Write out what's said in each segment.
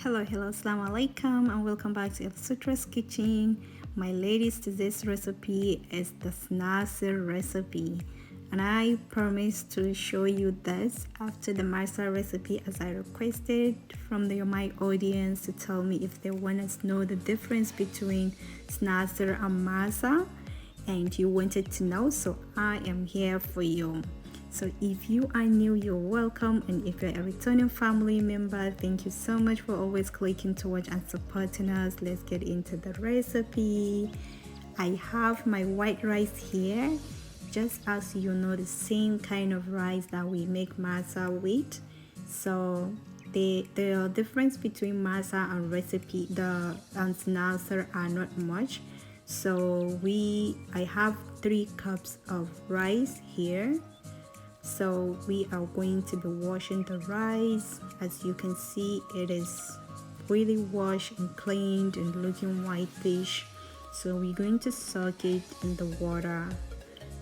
Hello, assalamu alaikum, and welcome back to Elsutra's kitchen. My latest today's recipe is the Sinasir recipe, and I promise to show you this after the Masa recipe as I requested from my audience to tell me if they want to know the difference between Sinasir and Masa, and you wanted to know, so I am here for you. So if you are new, you're welcome, and if you're a returning family member, thank you so much for always clicking to watch and supporting us. Let's get into the recipe. I have my white rice here, just as you know, the same kind of rice that we make masa with. So the difference between masa and recipe and Snazzer are not much. So I have 3 cups of rice here. So we are going to be washing the rice. As you can see, it is really washed and cleaned and looking whitish. So we're going to soak it in the water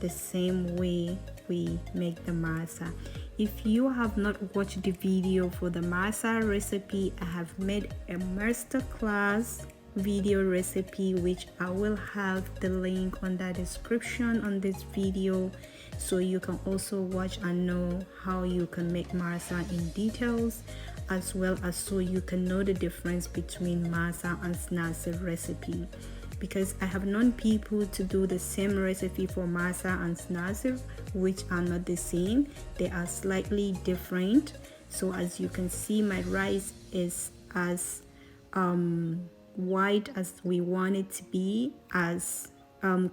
the same way we make the masa. If you have not watched the video for the masa recipe, I have made a masterclass video recipe, which I will have the link on the description on this video, so you can also watch and know how you can make masa in details, as well as so you can know the difference between masa and Sinasir recipe, because I have known people to do the same recipe for masa and Snazzer, which are not the same. They are slightly different. So as you can see, my rice is as white as we want it to be, as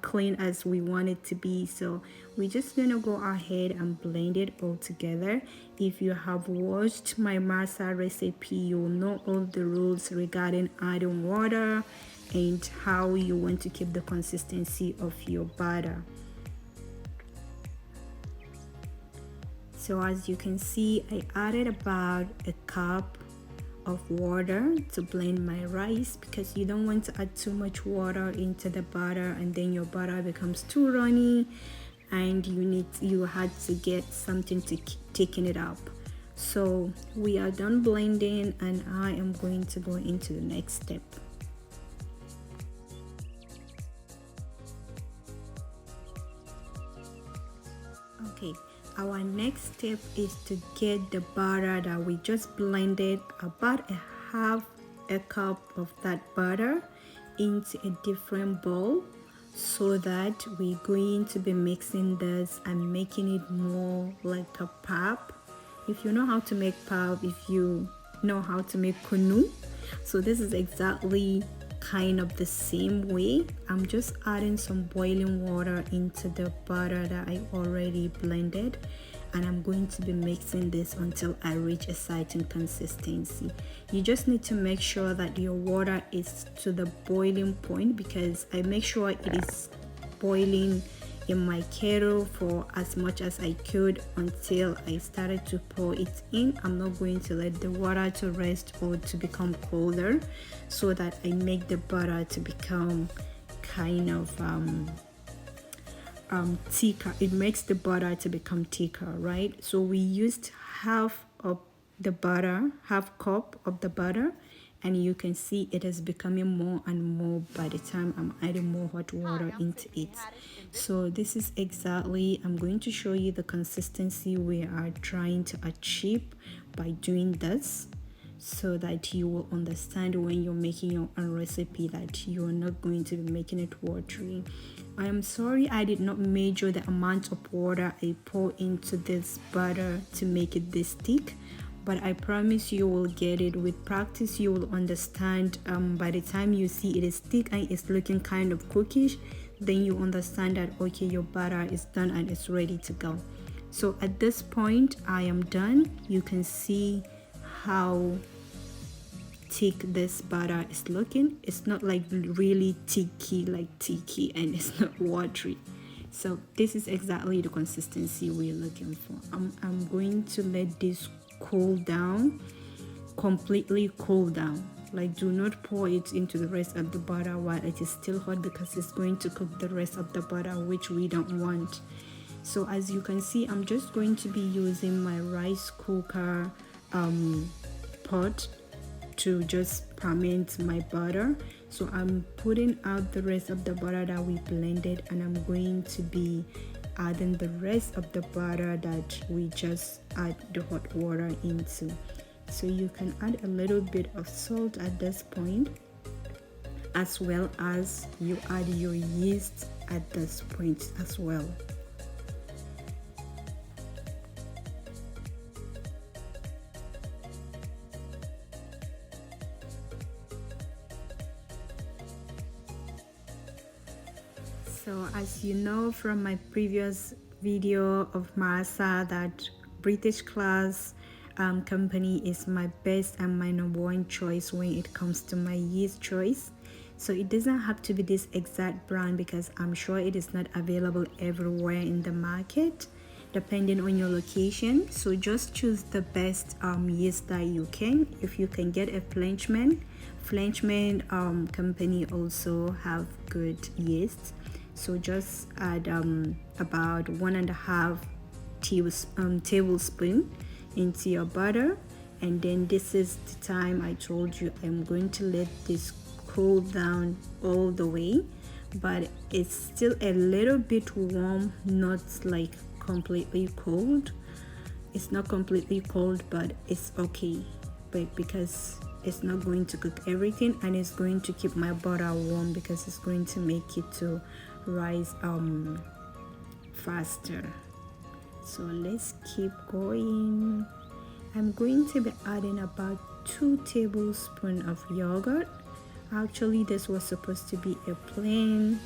clean as we want it to be. So we're just gonna go ahead and blend it all together. If you have watched my masa recipe, you'll know all the rules regarding adding water and how you want to keep the consistency of your batter. So as you can see, I added about a cup of water to blend my rice, because you don't want to add too much water into the butter and then your butter becomes too runny and you had to get something to thicken it up. So we are done blending and I am going to go into the next step. Okay, our next step is to get the butter that we just blended, about a half a cup of that butter, into a different bowl, so that we're going to be mixing this and making it more like a pap. If you know how to make pap, if you know how to make kunu, so this is exactly kind of the same way. I'm just adding some boiling water into the butter that I already blended, and I'm going to be mixing this until I reach a certain consistency. You just need to make sure that your water is to the boiling point, because I make sure it is boiling in my kettle for as much as I could until I started to pour it in. I'm not going to let the water to rest or to become colder, so that I make the butter to become kind of thicker. It makes the butter to become thicker, right? So we used half of the butter, half cup of the butter, and you can see it is becoming more and more by the time I'm adding more hot water into it. So this is exactly, I'm going to show you the consistency we are trying to achieve by doing this, so that you will understand when you're making your own recipe that you're not going to be making it watery. I am sorry I did not measure the amount of water I pour into this butter to make it this thick, but I promise you will get it. With practice you will understand. By the time you see it is thick and it's looking kind of cookish, then you understand that okay, your butter is done and it's ready to go. So at this point I am done. You can see how thick this butter is looking. It's not like really thicky like tiki, and it's not watery. So this is exactly the consistency we're looking for. I'm going to let this cool down, completely cool down. Like, do not pour it into the rest of the butter while it is still hot, because it's going to cook the rest of the butter, which we don't want. So as you can see, I'm just going to be using my rice cooker pot to just ferment my butter. So I'm putting out the rest of the butter that we blended, and I'm going to be adding the rest of the butter that we just add the hot water into. So you can add a little bit of salt at this point, as well as you add your yeast at this point as well. So as you know from my previous video of Masa, that British class company is my best and my #1 choice when it comes to my yeast choice. So it doesn't have to be this exact brand, because I'm sure it is not available everywhere in the market depending on your location. So just choose the best yeast that you can. If you can get a Frenchman company also have good yeast. So just add about 1.5 tablespoon into your butter, and then this is the time I told you I'm going to let this cool down all the way, but it's still a little bit warm, not like completely cold. It's not completely cold, but it's okay, but because it's not going to cook everything, and it's going to keep my butter warm because it's going to make it to rise faster. So let's keep going. I'm going to be adding about 2 tablespoons of yogurt. Actually, this was supposed to be a plain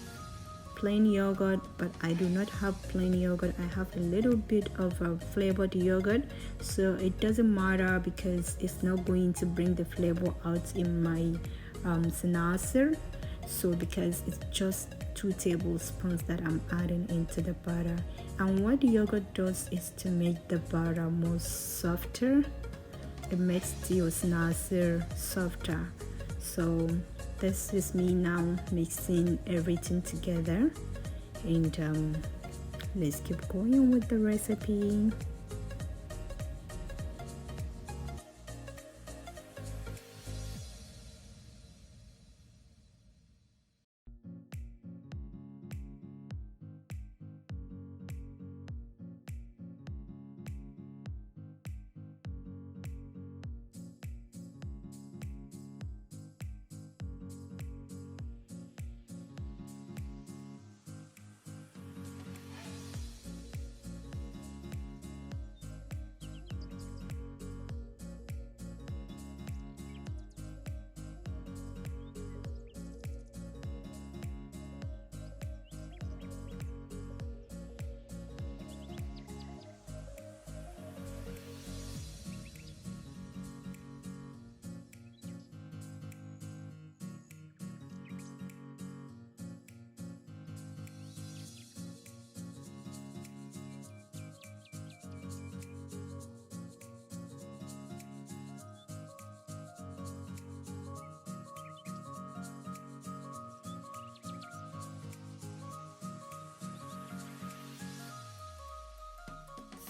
yogurt, but I do not have plain yogurt. I have a little bit of a flavored yogurt, so it doesn't matter because it's not going to bring the flavor out in my Sinasir. So because it's just 2 tablespoons that I'm adding into the butter, and what the yogurt does is to make the butter more softer. It makes your Snazzer softer. So this is me now mixing everything together, and let's keep going with the recipe.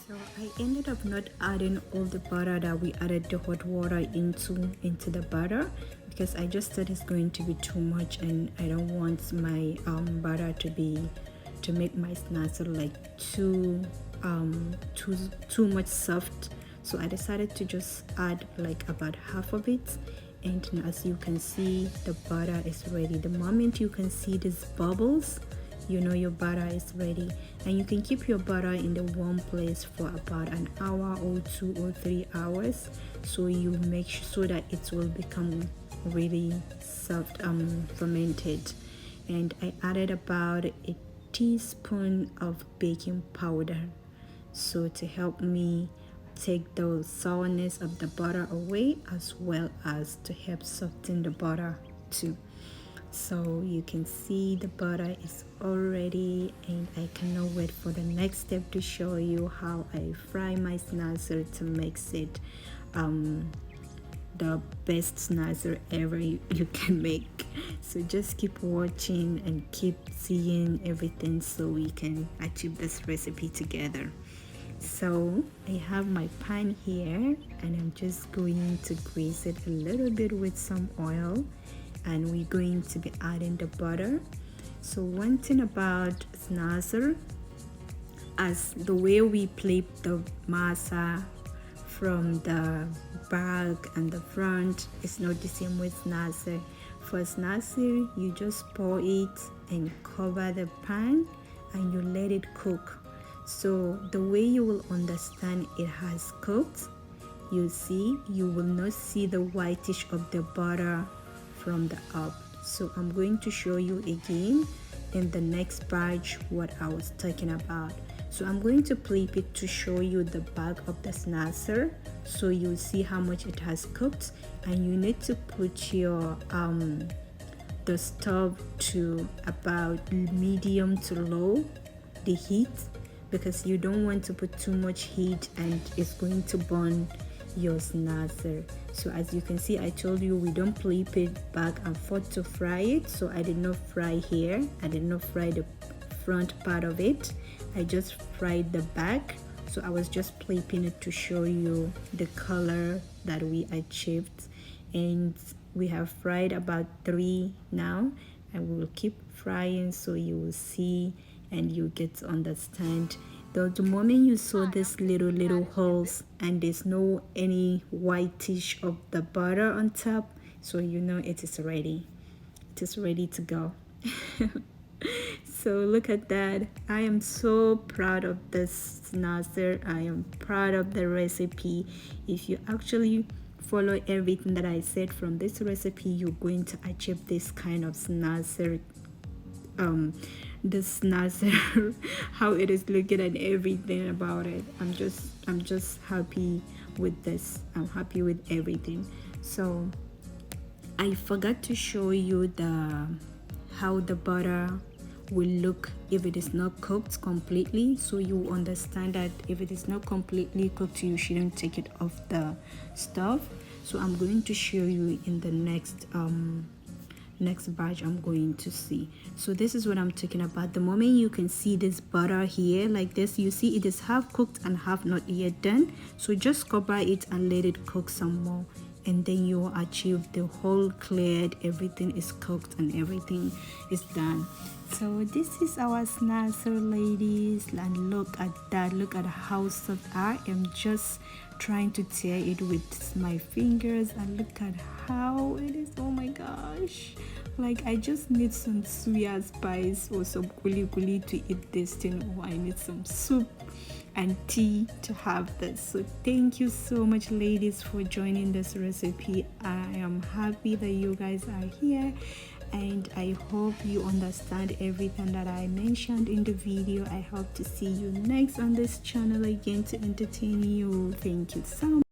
So I ended up not adding all the butter that we added the hot water into the butter, because I just thought it's going to be too much, and I don't want my butter to make my Snazzer like too much soft. So I decided to just add like about half of it, and as you can see, the butter is ready. The moment you can see these bubbles, you know your butter is ready. And you can keep your butter in the warm place for about an hour or 2 or 3 hours, so you make sure so that it will become really soft, fermented. And I added about a teaspoon of baking powder, so to help me take the sourness of the butter away, as well as to help soften the butter too. So you can see the butter is all ready, and I cannot wait for the next step to show you how I fry my Snazzer to make it the best Snazzer ever you can make. So just keep watching and keep seeing everything so we can achieve this recipe together. So I have my pan here and I'm just going to grease it a little bit with some oil, and we're going to be adding the butter. So one thing about Snazzer, as the way we plate the masa from the back and the front is not the same with Snazzer. For Snazzer, you just pour it and cover the pan and you let it cook. So the way you will understand it has cooked, you see, you will not see the whitish of the butter from the up. So I'm going to show you again in the next batch what I was talking about. So I'm going to flip it to show you the back of the Snazzer, so you see how much it has cooked. And you need to put your the stove to about medium to low, the heat, because you don't want to put too much heat and it's going to burn your Snazzer. So as you can see, I told you we don't flip it back and forth to fry it. So I did not fry here, I did not fry the front part of it, I just fried the back. So I was just flipping it to show you the color that we achieved. And we have fried about 3 now, and we will keep frying so you will see and you get to understand. The moment you saw this little holes and there's no any whitish of the butter on top, so you know it is ready. It is ready to go. So look at that. I am so proud of this Snazzer. I am proud of the recipe. If you actually follow everything that I said from this recipe, you're going to achieve this kind of Snazzer. The Snazzer, how it is looking and everything about it. I'm just happy with this. I'm happy with everything. So I forgot to show you how the butter will look if it is not cooked completely, so you understand that if it is not completely cooked, you shouldn't take it off the stove. So I'm going to show you in the next batch I'm going to see. So this is what I'm talking about. The moment you can see this butter here like this, you see it is half cooked and half not yet done. So just cover it and let it cook some more, and then you will achieve the whole cleared, everything is cooked and everything is done. So this is our Snazzer, ladies, and look at that. Look at how soft. I am just trying to tear it with my fingers, and look at how it is. Oh my gosh, like I just need some suya spice or some kuli kuli to eat this thing, or I need some soup and tea to have this. So thank you so much, ladies, for joining this recipe. I am happy that you guys are here, and I hope you understand everything that I mentioned in the video. I hope to see you next on this channel again to entertain you. Thank you so much.